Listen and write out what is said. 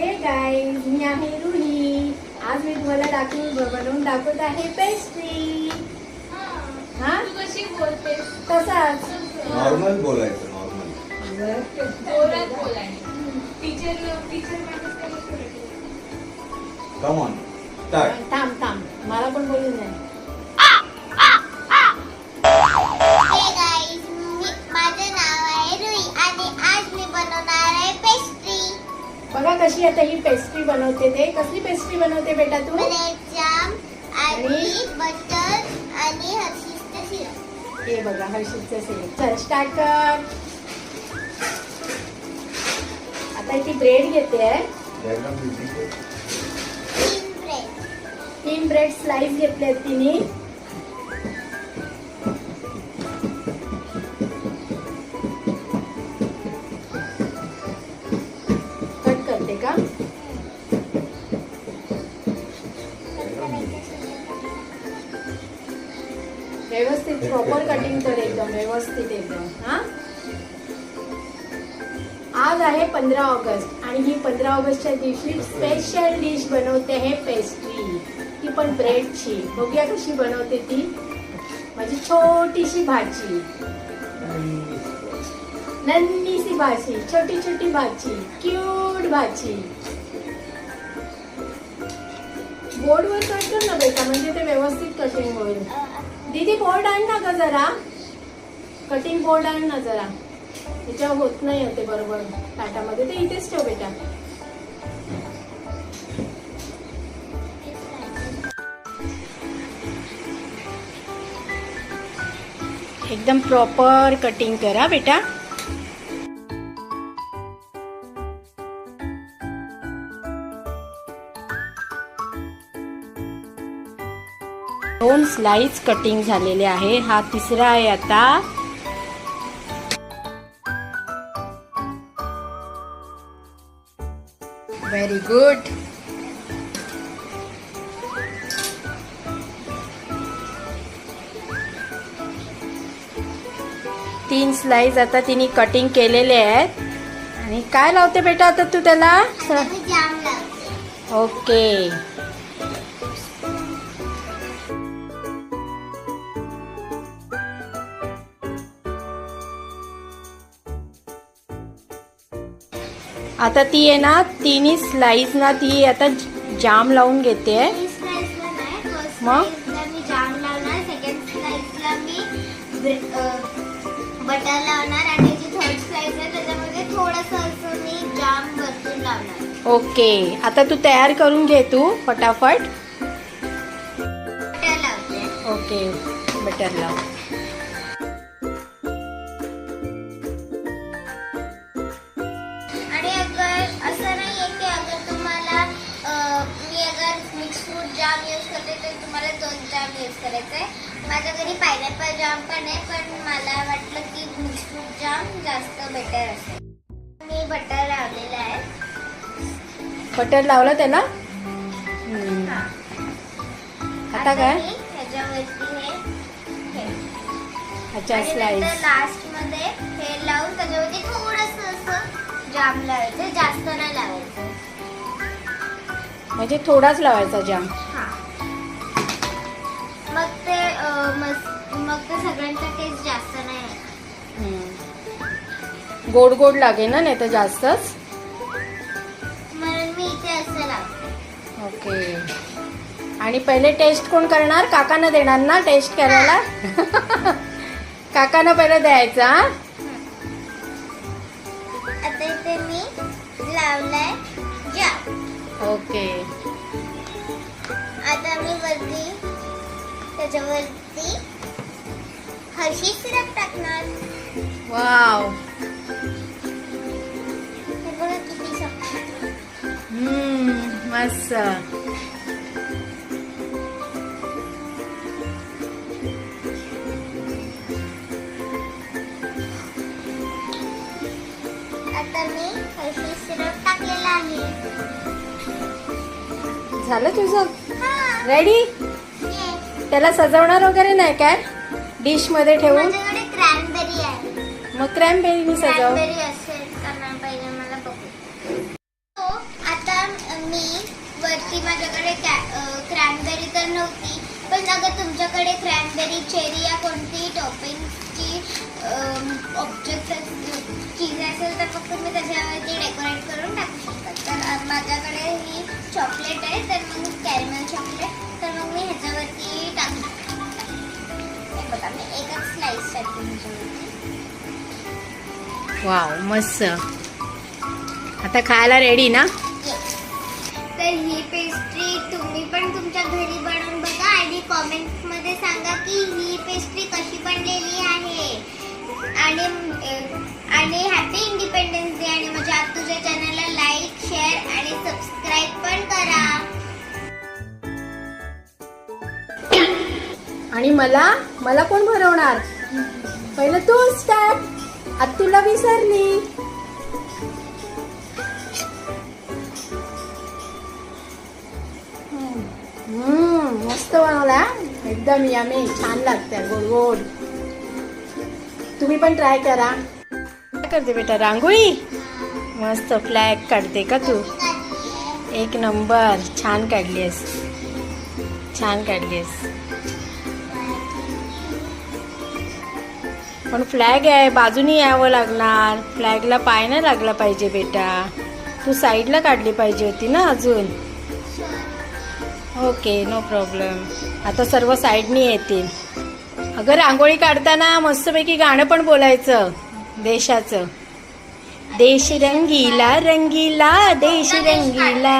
हे गाईज, मी आहे रुही. आज मी तुम्हाला बनवून दाखवत आहे पेस्ट्री. हा तू कशी बोलतेस? तसाच नॉर्मल बोलायचं, नॉर्मल. जोरात बोलायचं. Teacher come on, start. थांब मला पण बोलून नाही. हे गाईज, माझं नाव आहे रुई आणि आज मी बनवणार आहे पेस्ट्री. बघा कशी आता ही पेस्ट्री बनवते. ते कसली पेस्ट्री बनवते बेटा तू? ब्रेड जाम आणि आणि? बटर आणि हर्षीजचं सिरप. हे बघा हर्षीजचं सिरप. चल स्टार्ट कर. आता ती ब्रेड घेते. तीन ब्रेड 3 ब्रेड स्लाइस घेतलेत तिने. कट करते का? व्यवस्थित प्रॉपर कटिंग कर, एकदम व्यवस्थित एकदम. हा आज आहे 15 ऑगस्ट आणि ही 15 ऑगस्टच्या दिवशी स्पेशल डिश बनवते आहे पेस्ट्री. ती पण ब्रेडची. बघूया कशी बनवते ती. माझी छोटीशी भाची, नन्हीशी भाची, छोटी छोटी भाची, क्यूट भाची. बोर्डवर कट कर ना बेटा, म्हणजे ते व्यवस्थित कटिंग होईल. दीदी बोर्ड आण ना ग जरा. कटिंग बोर्ड आण ना जरा. त्याच्यावर होत नाही होते बरोबर ताटामध्ये. ते इथेच ठेव बेटा. एकदम प्रॉपर कटिंग करा बेटा. दोन स्लाइस कटिंग झालेले आहे. हा तिसरा आहे आता. Very good. तीन स्लाइस आता तिने कटिंग केलेले आहेत. आणि काय लावते बेटा आता तू त्याला? आणि जाम लावते. ओके. आता ती आहे ना, तिन्ही स्लाइस ना ती आता जाम लावून घेते. तीन स्लाइसला नाही, फर्स्ट मग? स्लाइसला मी जाम लावणार, सेकंड स्लाइसला मी बटर लावणार आणि जी थर्ड स्लाइस आहे त्याच्यामध्ये थोडंसं असं मी जाम वरतून लावणार. ओके. आता तू तयार करून घे तू फटाफट. बटर लावते. ओके, बटर लाव. आणि अगर असं नाही आहे की अगर तुम्हाला मी अगर मिक्स फ्रूट जाम यूज करते तर तुम्हाला 2 जाम यूज करायचं आहे. माझ्या घरी पायनॅपल जाम पण आहे, पण मला वाटलं की मिक्स फ्रूट जाम जास्त बेटर असेल. मी बटर लावलेलं आहे. बटर लावलं त्याला. हा. आता काय? मी ह्याच्यावरती हे अच्छा, आणि स्लाइस. नंतर लास्ट मध्ये हे लावून त्याच्यावरती थोडंसं असं जाम लावायचं, जास्त नाही लावायचं. म्हणजे थोडाच लावायचा जाम. हा. मग ते सगळ्यांचा टेस्ट जास्त नाही आहे. गोड गोड लागेल ना, नाही तर जास्तच. म्हणून मी इथे असं लावते. ओके. आणि पहिले टेस्ट कोण करणार? काकांना देणार ना टेस्ट करायला? काकांना पहिले द्यायचा. आता इथे मी लावलाय जाम. ओके. आता मी वरती त्याच्यावरती हर्षी सिरप टाकणार. वाव. हे बघा किती सपना. मस्त. आता मी हर्षी सिरप टाकलेला आहे. झालं तुझं? हा. रेडी? Yes. त्याला सजवणार वगैरे नाही काय? डिश मध्ये ठेवून? माझ्याकडे क्रॅनबेरी आहे. मग क्रॅनबेरी सजव. क्रॅनबेरी असेल का नाही पाहिजे मला बघू. आता माझ्याकडे क्रॅनबेरी तर नव्हती, पण अगर तुमच्याकडे क्रॅनबेरी, चेरी या कोणतीही टॉपिंगची ऑब्जेक्ट चीज असेल तर फक्त तुम्ही त्याच्यावरती डेकोरेट करून टाकू शकता. तर माझ्याकडे ही चॉकलेट आहे, तर मग कॅरमेल चॉकलेट, तर मग मी ह्याच्यावरती टाकू शकते. हे बघा मी एकच स्लाइस टाकते ह्याच्यावरती. वाव मस्त. आता खायला रेडी ना? तर ही पेस्ट्री तुम्ही पण तुमच्या घरी बनवून बघा आणि कॉमेंट्समध्ये सांगा की ही पेस्ट्री कशी बनलेली आहे. आणि हॅपी इंडिपेंडन्स डे. आणि माझ्या तुझ्या चॅनलला लाईक, शेअर आणि सबस्क्राईब पण करा. आणि मला कोण भरवणार? पहिलं तूच टाक. आता तुला विसरली. मस्त बनवला. एकदम यमी. छान लागते. गोड गोड. तुम्ही पण ट्राय करा. काय करते बेटा? रांगोळी मस्त फ्लॅग काढते का तू? एक नंबर. छान काढलीस. छान काढलीस. पण फ्लॅग आहे, बाजूनी यावं लागणार. फ्लॅगला पाय नाही लागला पाहिजे बेटा. तू साईडला काढली पाहिजे होती ना अजून. Okay no problem. आता सर्व साईडनी येतील. अगं रांगोळी काढताना मस्तपैकी गाणं पण बोलायचं देशाचं. देश रंगीला रंगीला, देश रंगीला.